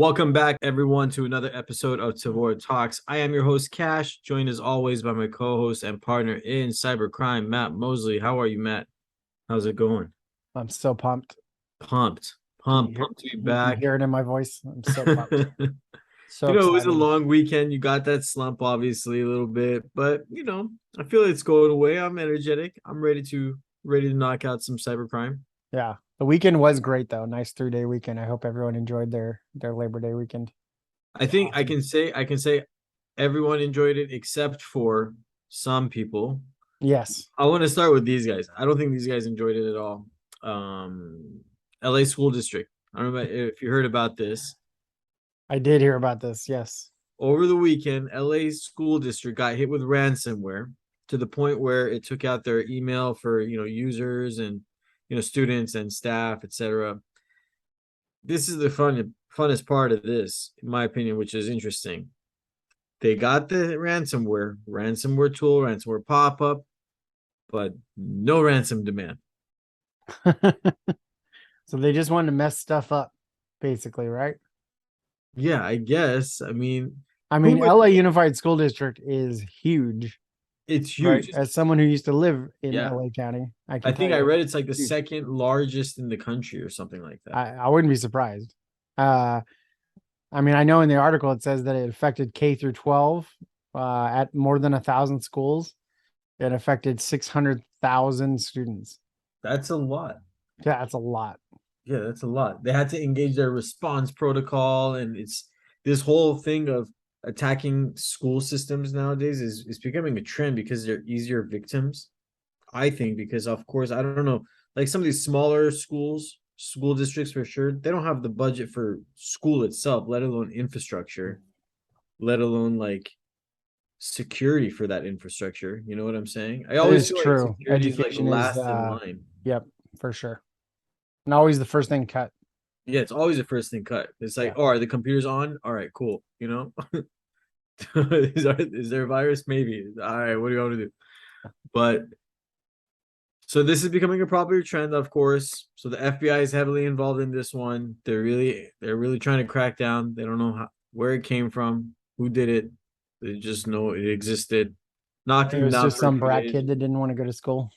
Welcome back, everyone, to another episode of Tevora Talks. I am your host, Cash, joined as always by my co-host and partner in cybercrime, Matt Mosley. How are you, Matt? How's it going? I'm so pumped. Pumped, Can you pumped, hear, pumped to be you can back. hear it in my voice? I'm so pumped. So It was a excited. long weekend. You got that slump, obviously, a little bit, but I feel it's going away. I'm energetic. I'm ready to knock out some cybercrime. Yeah. The weekend was great though. Nice 3-day weekend. I hope everyone enjoyed their Labor Day weekend. I It's think awesome. I can say everyone enjoyed it except for some people. Yes. I want to start with these guys. I don't think these guys enjoyed it at all. Um, LA School District. I don't know if you heard about this. I did hear about this. Yes. Over the weekend, LA School District got hit with ransomware to the point where it took out their email for users and students and staff, etc. This is the funnest part of this, in my opinion, which is interesting. They got the ransomware tool, ransomware pop up, but no ransom demand. So they just wanted to mess stuff up, basically, right? Yeah, I guess. I mean, I who mean, would LA Unified School District is huge, it's right? huge. As someone who used to live in Yeah. LA County, I I can tell think I you read it's like the huge. second largest in the country or something like that. I wouldn't be surprised. Uh I mean, I know in the article it says that it affected K through 12 at more than 1,000 schools. It affected 600,000 students. That's a lot. Yeah, that's a lot. Yeah, that's a lot. They had to engage their response protocol, and it's this whole thing of attacking school systems nowadays is becoming a trend because they're easier victims. I think because of course I don't know, like some of these smaller school districts for sure, they don't have the budget for school itself, let alone infrastructure, let alone like security for that infrastructure. You know what I'm saying? I That always is feel like true. security is like Education is, last in line. yep, for sure. And always the first thing cut. Yeah, it's always the first thing cut. It's like, Yeah. oh, are the computers on? All right, cool. Is there a virus? Maybe. All right, what do you want to do? But so this is becoming a popular trend, of course. So the FBI is heavily involved in this one. They're really trying to crack down. They don't know where it came from, who did it. They just know it existed. It Knocking was down just the some brat reputation. kid that didn't want to go to school.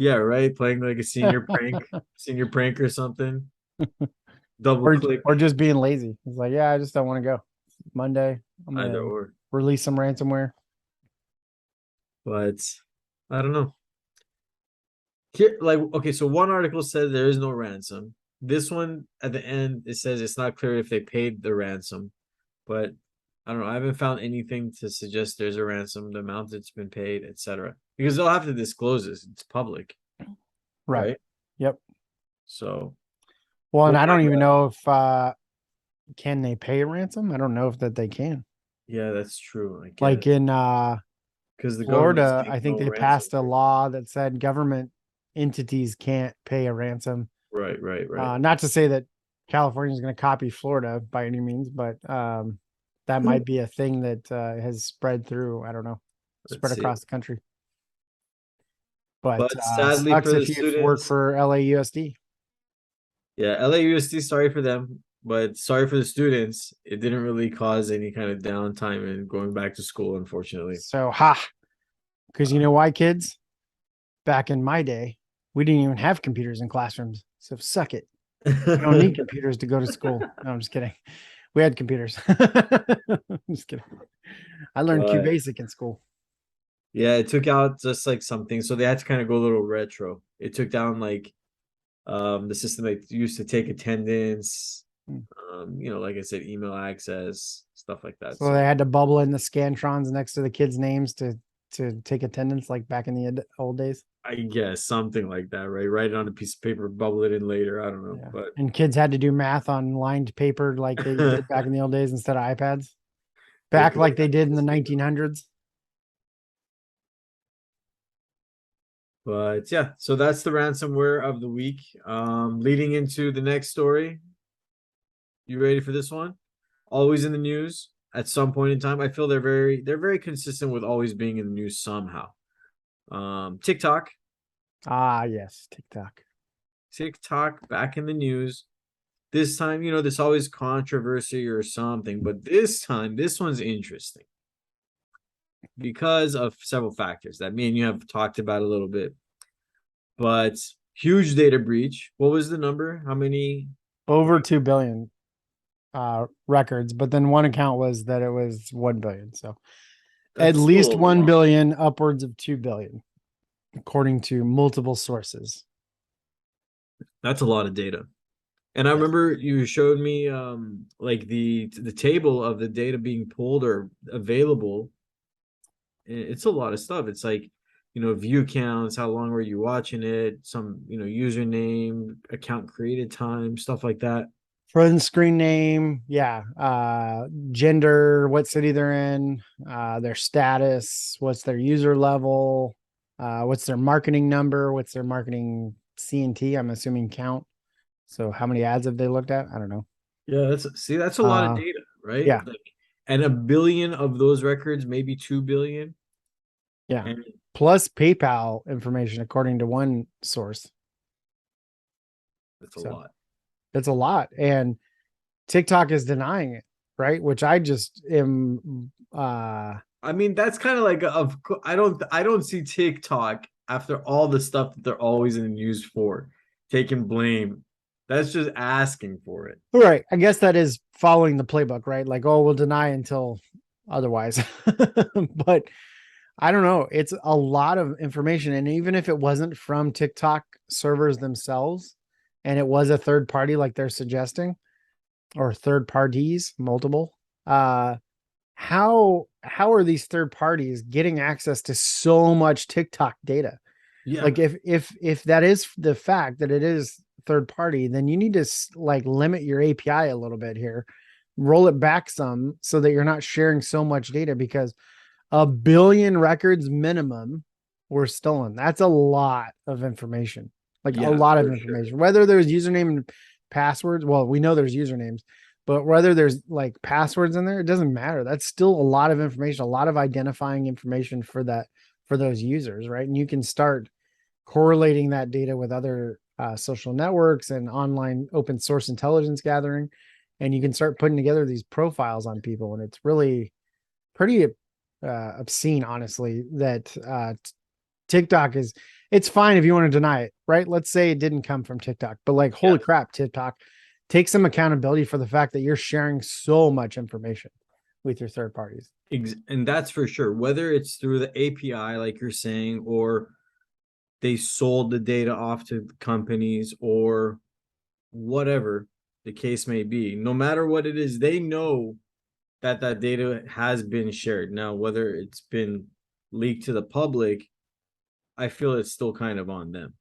Yeah, right. Playing like a senior prank or something. Double or click, or just being lazy. It's like, yeah, I just don't want to go. Monday, I'm either gonna or. release some ransomware. But I don't know. Here, like, okay, so one article said there is no ransom. This one at the end it says it's not clear if they paid the ransom, but I don't know. I haven't found anything to suggest there's a ransom, the amount that's been paid, etc. Because they'll have to disclose this. It's public, Right. right? Yep. So, Well, and well, I don't even know if can they pay a ransom? I don't know if that they can. yeah, that's true. I Like guess in because the government's Florida, saying I think no they ransom. passed a law that said government entities can't pay a ransom. Right, right, right. Not to say that California is going to copy Florida by any means, but that might be a thing that has spread through. I don't know, Let's spread see. across the country. But But sadly sucks for the if you work students, for LAUSD. yeah, LAUSD, sorry for them, but sorry for the students. It didn't really cause any kind of downtime in going back to school, unfortunately. So because you know why, kids? Back in my day, we didn't even have computers in classrooms. So suck it. You don't need computers to go to school. No, I'm just kidding. We had computers. I'm just kidding. I learned But QBasic in school. yeah, it took out just like something. So they had to kind of go a little retro. It took down like the system they used to take attendance, Hmm. like I said, email access, stuff like that. So they So had to bubble in the scantrons next to the kids' names to take attendance, like back in the old days. I guess something like that, right? Write it on a piece of paper, bubble it in later. I don't know. Yeah. But And kids had to do math on lined paper like they did back in the old days instead of iPads. they Back put it like they on a did in piece the of paper. 1900s. But yeah, so that's the ransomware of the week. Leading into the next story. You ready for this one? Always in the news at some point in time. I feel they're very consistent with always being in the news somehow. TikTok. Ah, yes, TikTok. TikTok back in the news. this time, there's always controversy or something, but this time, this one's interesting because of several factors that me and you have talked about a little bit. But huge data breach. What was the number? How many? Over 2 billion records, but then one account was that it was 1 billion. So at That's least still 1 billion, upwards of 2 billion, according to multiple sources. that's a lot of data. And I Yes. remember you showed me like the table of the data being pulled or available. It's a lot of stuff. It's like, view counts, how long were you watching it, some, username, account created time, stuff like that. Front screen name, yeah. Gender, what city they're in, their status, what's their user level, what's their marketing number, what's their marketing CNT, I'm assuming count. So how many ads have they looked at? I don't know. Yeah, that's a lot of Uh, data, right? yeah, Like, and a billion of those records, maybe 2 billion. yeah. And Plus PayPal information, according to one source. that's a So lot. it's a lot. And TikTok is denying it, right? Which I just am I mean, that's kind of like I don't see TikTok after all the stuff that they're always in the news for, taking blame. That's just asking for it. right. I guess that is following the playbook, right? Like, oh, we'll deny until otherwise. But I don't know. It's a lot of information. And even if it wasn't from TikTok servers themselves and it was a third party like they're suggesting, or third parties, multiple, how are these third parties getting access to so much TikTok data? Yeah. Like if that is the fact that it is third party, then you need to like limit your API a little bit here, roll it back some so that you're not sharing so much data, because 1 billion records minimum were stolen. That's a lot of information, like a Yeah, lot of for sure. information. Whether there's username and passwords, well, we know there's usernames, but whether there's like passwords in there, it doesn't matter. That's still a lot of information, a lot of identifying information for those users, right? And you can start correlating that data with other social networks and online open source intelligence gathering, and you can start putting together these profiles on people, and it's really pretty obscene, honestly, that TikTok is. It's fine if you want to deny it, right? Let's say it didn't come from TikTok, but like, Yeah. holy crap, TikTok, take some accountability for the fact that you're sharing so much information with your third parties. And that's for sure. Whether it's through the API, like you're saying, or they sold the data off to companies or whatever the case may be, no matter what it is, they know that that data has been shared. Now, whether it's been leaked to the public, I feel it's still kind of on them.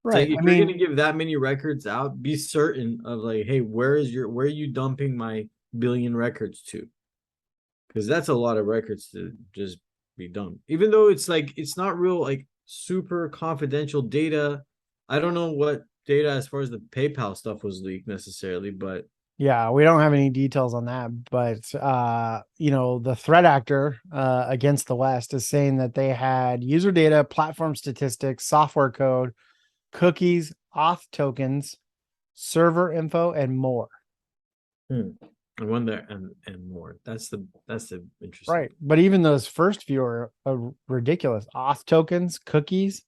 It's like Right. if I you're gonna mean, give that many records out, be certain of like, hey, where are you dumping my billion records to? Because that's a lot of records to just be dumped. Even though it's like it's not real like super confidential data. I don't know what data as far as the PayPal stuff was leaked necessarily, but yeah, we don't have any details on that, but the threat actor against the West is saying that they had user data, platform statistics, software code, cookies, auth tokens, server info, and more. hmm. I wonder and more. That's the interesting. Right. But even those first few are ridiculous. Auth tokens, cookies,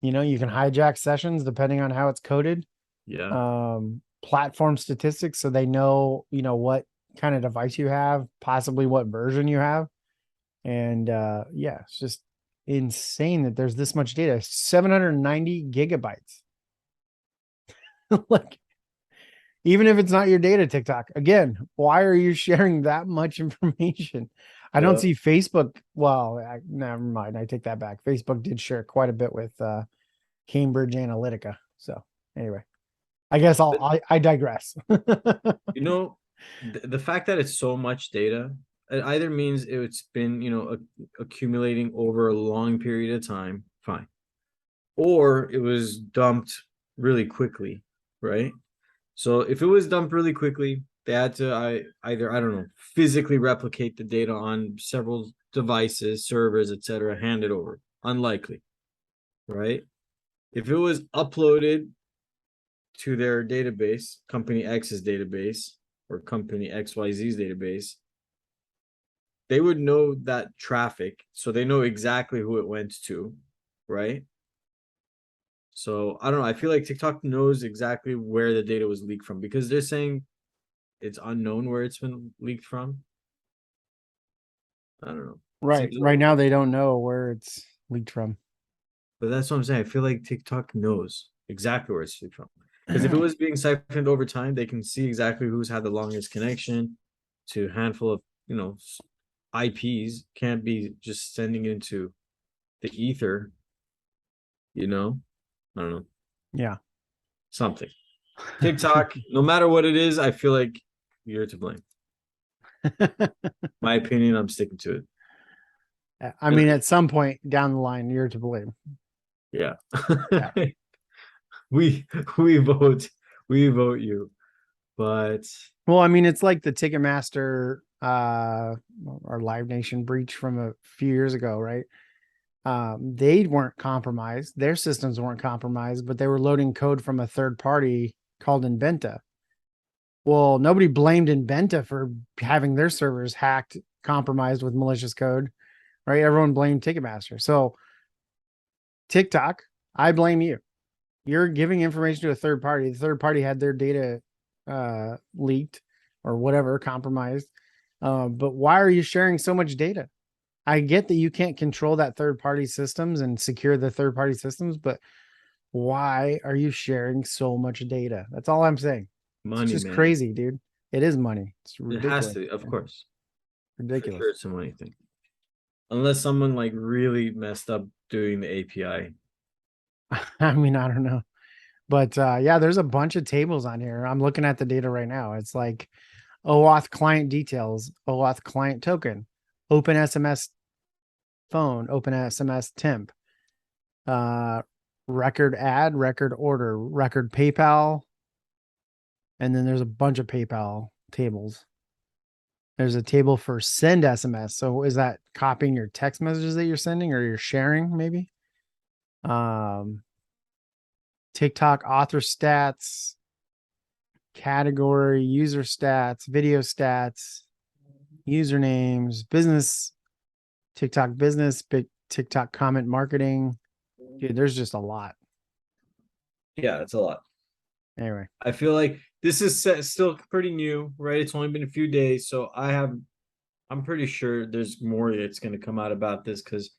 you can hijack sessions depending on how it's coded. Yeah. Platform statistics, so they know, what kind of device you have, possibly what version you have. And yeah, it's just insane that there's this much data. 790 gigabytes. Like, even if it's not your data, TikTok, again, why are you sharing that much information? I don't Yeah. see Facebook. Well, never mind. I take that back. Facebook did share quite a bit with Cambridge Analytica. So anyway, I guess But I digress. you know, the fact that it's so much data, it either means it's been, accumulating over a long period of time, fine, or it was dumped really quickly, right? So if it was dumped really quickly, they had to either, I don't know, physically replicate the data on several devices, servers, etc., hand it over. Unlikely, right? If it was uploaded to their database, company X's database or company XYZ's database, they would know that traffic. So they know exactly who it went to, right? So I don't know. I feel like TikTok knows exactly where the data was leaked from because they're saying it's unknown where it's been leaked from. I don't know. Right. Seems a Right little, now, they don't know where it's leaked from. but that's what I'm saying. I feel like TikTok knows exactly where it's leaked from. Because if it was being siphoned over time, they can see exactly who's had the longest connection to a handful of, IPs. Can't be just sending it into the ether, you know? I don't know. Yeah. Something. TikTok, no matter what it is, I feel like you're to blame. My opinion, I'm sticking to it. I mean, at some point down the line, you're to blame. Yeah. Yeah. we we vote you. But Well, I mean, it's like the Ticketmaster or Live Nation breach from a few years ago, right? They weren't compromised, their systems weren't compromised, but they were loading code from a third party called Inventa. Well, nobody blamed Inventa for having their servers hacked, compromised with malicious code, right? Everyone blamed Ticketmaster. So TikTok, I blame you. You're giving information to a third party. The third party had their data leaked or whatever, compromised. But why are you sharing so much data? I get that you can't control that third party systems and secure the third party systems, but why are you sharing so much data? That's all I'm saying. It's money, just man. crazy, dude. It is money. It's It has ridiculous. to, of course. For Ridiculous. sure it's a money thing. Unless someone like really messed up doing the API. I mean, I don't know. But yeah, there's a bunch of tables on here. I'm looking at the data right now. It's like OAuth client details, OAuth client token, open SMS phone, open SMS temp, uh, record add, record order, record PayPal. And then there's a bunch of PayPal tables. There's a table for send SMS. So is that copying your text messages that you're sending or you're sharing maybe? TikTok author stats, category, user stats, video stats, usernames, business, TikTok business, big TikTok comment marketing. Dude, there's just a lot. Yeah, it's a lot. Anyway, I feel like this is still pretty new, right? It's only been a few days, so I'm pretty sure there's more that's going to come out about this because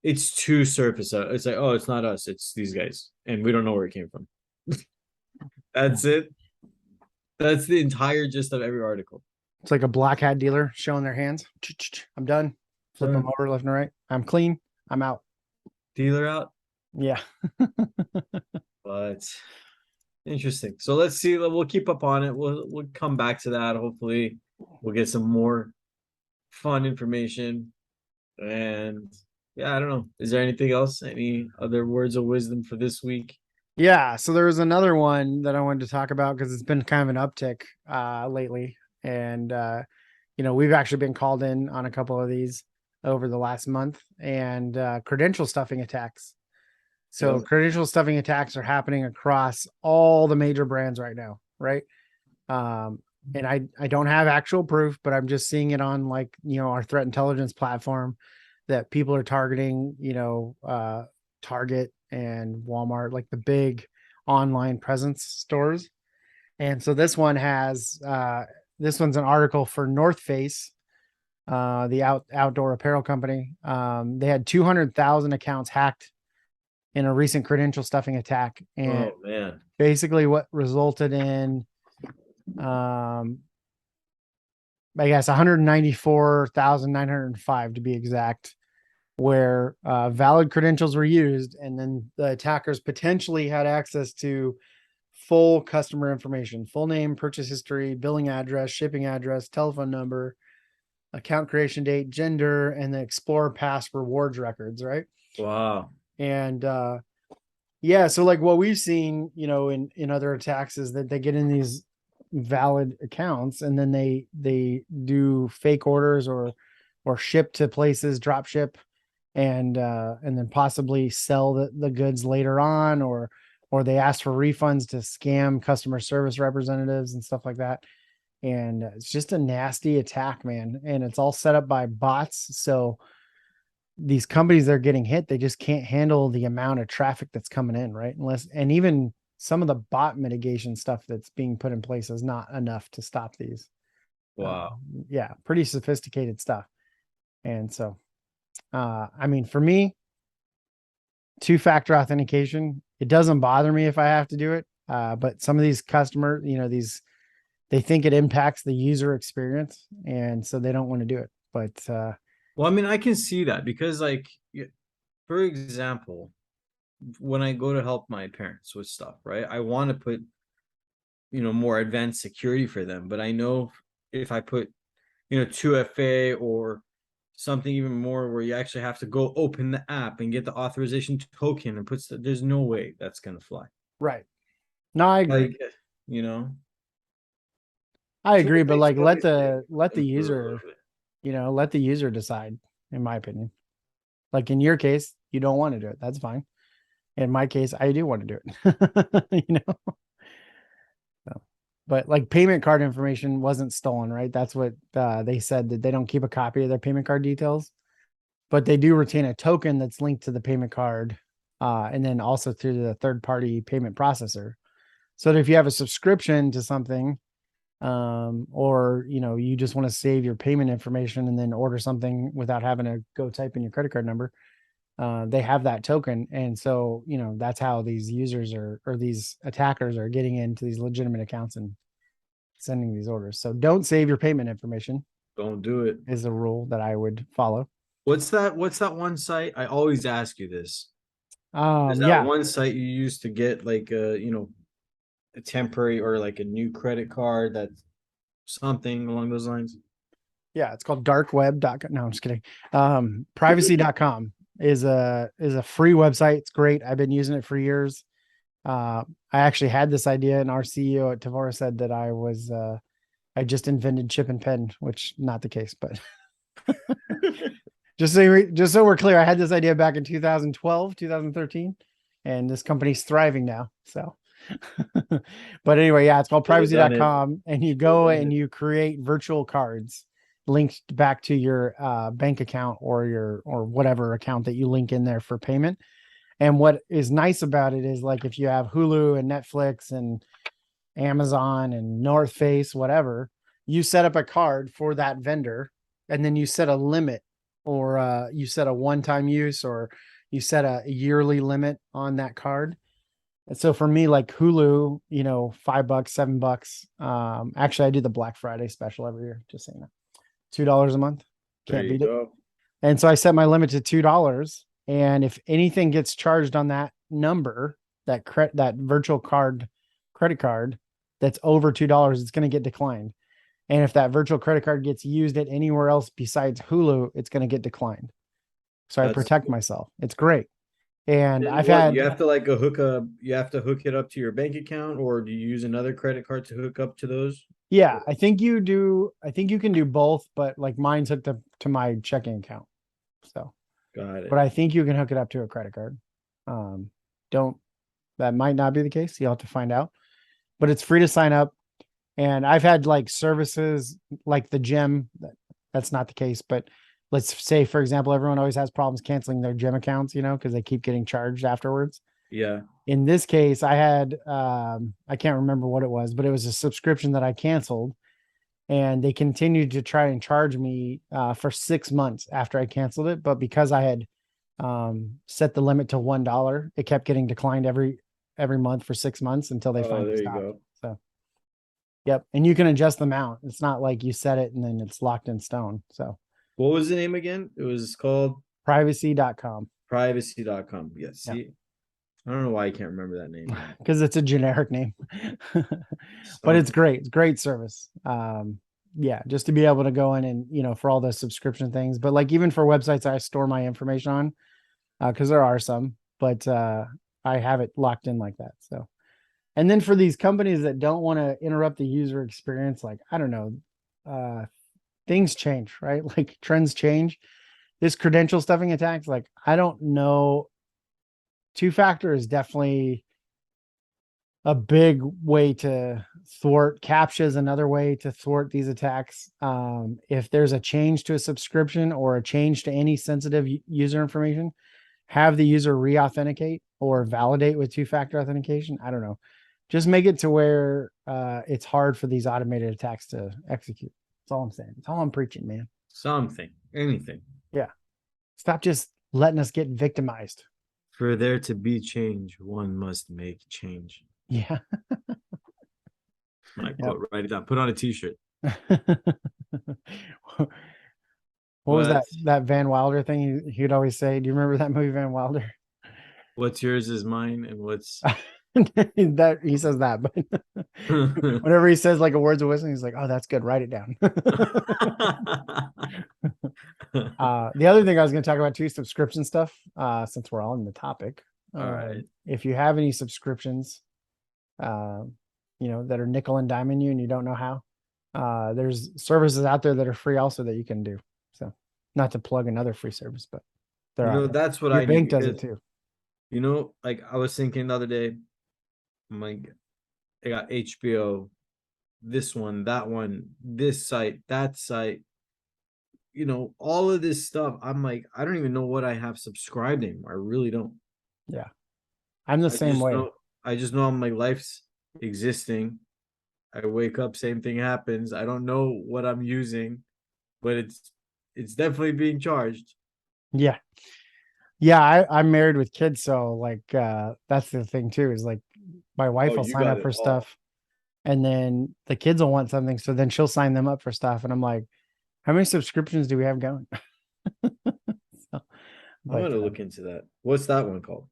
it's too surface. It's like, oh, it's not us, it's these guys, and we don't know where it came from. That's it. That's the entire gist of every article. it's like a black hat dealer showing their hands. I'm done. Flip them over left and right. I'm clean. I'm out. Dealer out, Yeah. but interesting. So let's see. We'll keep up on it. We'll come back to that. Hopefully, we'll get some more fun information. And yeah, I don't know. Is there anything else? Any other words of wisdom for this week? Yeah. So there was another one that I wanted to talk about because it's been kind of an uptick lately. And we've actually been called in on a couple of these over the last month and credential stuffing attacks. So Yep. credential stuffing attacks are happening across all the major brands right now, right? And I don't have actual proof, but I'm just seeing it on our threat intelligence platform that people are targeting, Target and Walmart, like the big online presence stores. And so this one's an article for North Face, the outdoor apparel company. They had 200,000 accounts hacked in a recent credential stuffing attack. And Oh man. basically what resulted in, I guess 194,905 to be exact, where valid credentials were used. And then the attackers potentially had access to full customer information, full name, purchase history, billing address, shipping address, telephone number, account creation date, gender, and the Explore Pass rewards records, right? Wow. And yeah, so like what we've seen, in other attacks is that they get in these valid accounts and then they do fake orders or ship to places, drop ship, and then possibly sell the goods later on, or or they ask for refunds to scam customer service representatives and stuff like that. And it's just a nasty attack, man. And it's all set up by bots. So these companies that are getting hit, they just can't handle the amount of traffic that's coming in, right? And even some of the bot mitigation stuff that's being put in place is not enough to stop these. Wow. Yeah, pretty sophisticated stuff. And so, I mean, for me, two-factor authentication, it doesn't bother me if I have to do it. But some of these customers, they think it impacts the user experience, and so they don't want to do it. But Well, I mean, I can see that because, like, for example, when I go to help my parents with stuff, right? I want to put, more advanced security for them, but I know if I put, 2FA or something even more where you actually have to go open the app and get the authorization token and there's no way that's gonna fly. right. No, I agree. Like, you know, I two agree, but FA like let obviously the improve a user, little bit. let the user decide, in my opinion. Like in your case, you don't want to do it. That's fine. In my case, I do want to do it. So, but like payment card information wasn't stolen, right? That's what they said, that they don't keep a copy of their payment card details, but they do retain a token that's linked to the payment card, and then also through the third party payment processor. So that if you have a subscription to something, or you just want to save your payment information and then order something without having to go type in your credit card number, they have that token. And so that's how these users or these attackers are getting into these legitimate accounts and sending these orders. So don't save your payment information Don't do it. is a rule that I would follow. What's that one site? I always ask you this. There's that Yeah, one site you use to get like a temporary or like a new credit card, that's something along those lines. yeah, it's called darkweb.com. No, I'm just kidding. Privacy.com is a free website. It's great. I've been using it for years. I actually had this idea, and our CEO at Tevora said that I just invented chip and pen, which not the case, but just so we're clear, I had this idea back in 2012, 2013, and this company's thriving now. So, but anyway, yeah, it's called Should have done it. privacy.com, and you Should have go done and it. you create virtual cards linked back to your bank account or whatever account that you link in there for payment. And what is nice about it is, like, if you have Hulu and Netflix and Amazon and North Face, whatever, you set up a card for that vendor, and then you set a limit, or you set a one-time use, or you set a yearly limit on that card. And so for me, like Hulu, $5, $7. Actually, I do the Black Friday special every year, just saying that. $2 a month. There Can't you beat it. go. And so I set my limit to $2. And if anything gets charged on that number, that virtual credit card that's over $2, it's going to get declined. And if that virtual credit card gets used at anywhere else besides Hulu, it's going to get declined. So I That's protect myself. It's great. And And I've what you had, have to you have to hook it up to your bank account, or do you use another credit card to hook up to those? yeah, I think you do. I think you can do both, but like mine's hooked up to my checking account. So, Got but it. I think you can hook it up to a credit card. Um, don't, that might not be the case. You'll have to find out, but it's free to sign up. And I've had like services like the gym. That's not the case, but let's say, for example, everyone always has problems canceling their gym accounts, because they keep getting charged afterwards. Yeah. In this case, I had, I can't remember what it was, but it was a subscription that I canceled, and they continued to try and charge me for 6 months after I canceled it. But because I had set the limit to $1, it kept getting declined every month for 6 months until they Oh, finally there you stopped. go. So, yep. And you can adjust the amount. It's not like you set it and then it's locked in stone. So What was the name again? It was called privacy.com. privacy.com. Yeah, Yeah. see, I don't know why I can't remember that name. Because it's a generic name. But it's Something. great. It's great service. Yeah, just to be able to go in and, for all the subscription things. But like even for websites I store my information on, because there are some, but I have it locked in like that. So, and then for these companies that don't want to interrupt the user experience, like, I don't know, things change, right? Like trends change. This credential stuffing attacks, like, I don't know. Two factor is definitely a big way to thwart. CAPTCHA is another way to thwart these attacks. If there's a change to a subscription or a change to any sensitive user information, have the user re-authenticate or validate with two-factor authentication. I don't know. Just make it to where it's hard for these automated attacks to execute. That's all I'm saying. That's all I'm preaching, man. Something, anything. Yeah. Stop just letting us get victimized. For there to be change, one must make change. Yeah. My quote, write it down. Put on a t-shirt. What was But that Van Wilder thing he'd always say? Do you remember that movie, Van Wilder? what's yours is mine, and what's That he says that, but whenever he says like a words of wisdom, he's like, "Oh, that's good. Write it down." The other thing I was going to talk about too, subscription stuff. Since we're on the topic, all right. if you have any subscriptions, that are nickel and diming you and you don't know how, there's services out there that are free also that you can do. So, not to plug another free service, but That's what your I bank need does it too. Like I was thinking the other day, I'm like, I got HBO, this one, that one, this site, that site, all of this stuff. I'm like, I don't even know what I have subscribed anymore. I really don't. Yeah. I'm the same way. I just know I'm like, life's existing. I wake up, same thing happens. I don't know what I'm using, but it's definitely being charged. Yeah. Yeah, I'm married with kids, so like that's the thing too, is like my wife will sign up for stuff and then the kids will want something, so then she'll sign them up for stuff. And I'm like, how many subscriptions do we have going? I'm gonna look into that. What's that one called?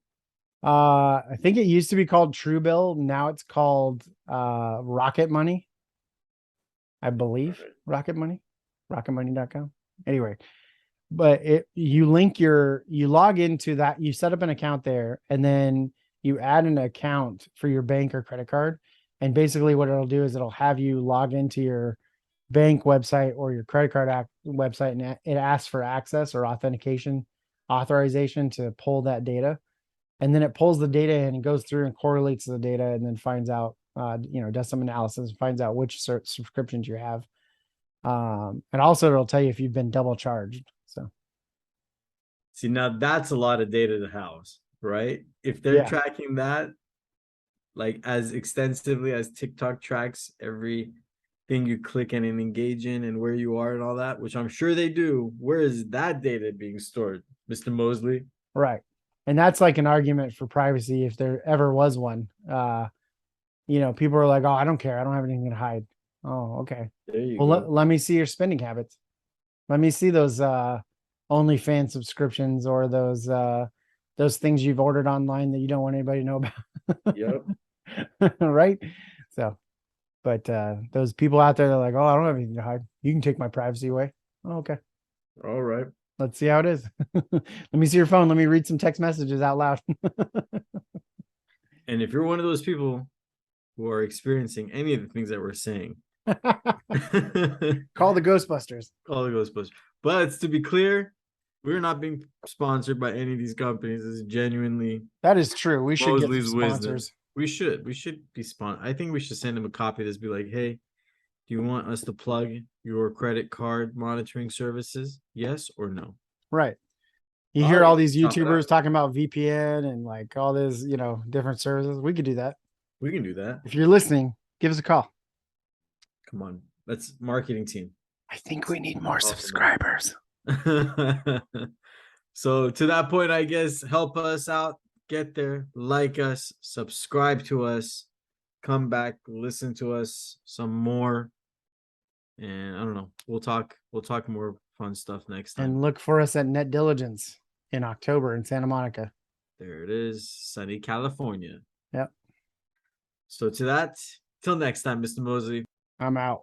I think it used to be called Truebill. Now it's called Rocket Money. I believe Rocket Money, rocketmoney.com. Anyway, but you log into that, you set up an account there, and then you add an account for your bank or credit card. And basically what it'll do is it'll have you log into your bank website or your credit card website, and it asks for access or authorization to pull that data. And then it pulls the data and goes through and correlates the data and then finds out, does some analysis, finds out which subscriptions you have. And also it'll tell you if you've been double charged. So see, now that's a lot of data to house, right? If they're tracking that like as extensively as TikTok tracks everything you click and engage in and where you are and all that, which I'm sure they do, where is that data being stored, Mr. Mosley? Right. And that's like an argument for privacy if there ever was one. People are like, "Oh, I don't care. I don't have anything to hide." Oh, okay. There you go. Let me see your spending habits. Let me see those OnlyFans subscriptions or those things you've ordered online that you don't want anybody to know about. Yep. Right. So, but those people out there, they're like, "Oh, I don't have anything to hide. You can take my privacy away." Oh, okay. All right. Let's see how it is. Let me see your phone. Let me read some text messages out loud. And if you're one of those people who are experiencing any of the things that we're saying, call the Ghostbusters. Call the Ghostbusters. But to be clear, we're not being sponsored by any of these companies. This is genuinely that is true. We should get Mosley's some sponsors. Wisdom. We should be sponsored. I think we should send them a copy of this. Be like, hey, do you want us to plug your credit card monitoring services? Yes or no? Right. You hear all these YouTubers talking about VPN and like all this, different services. We could do that. We can do that. If you're listening, give us a call. Come on. That's marketing team. I think we need more subscribers. So to that point, I guess, help us out. Get there. Like us. Subscribe to us. Come back. Listen to us some more. And I don't know. We'll talk more fun stuff next time. And look for us at Net Diligence in October in Santa Monica. There it is. Sunny California. Yep. So to that, till next time, Mr. Mosley. I'm out.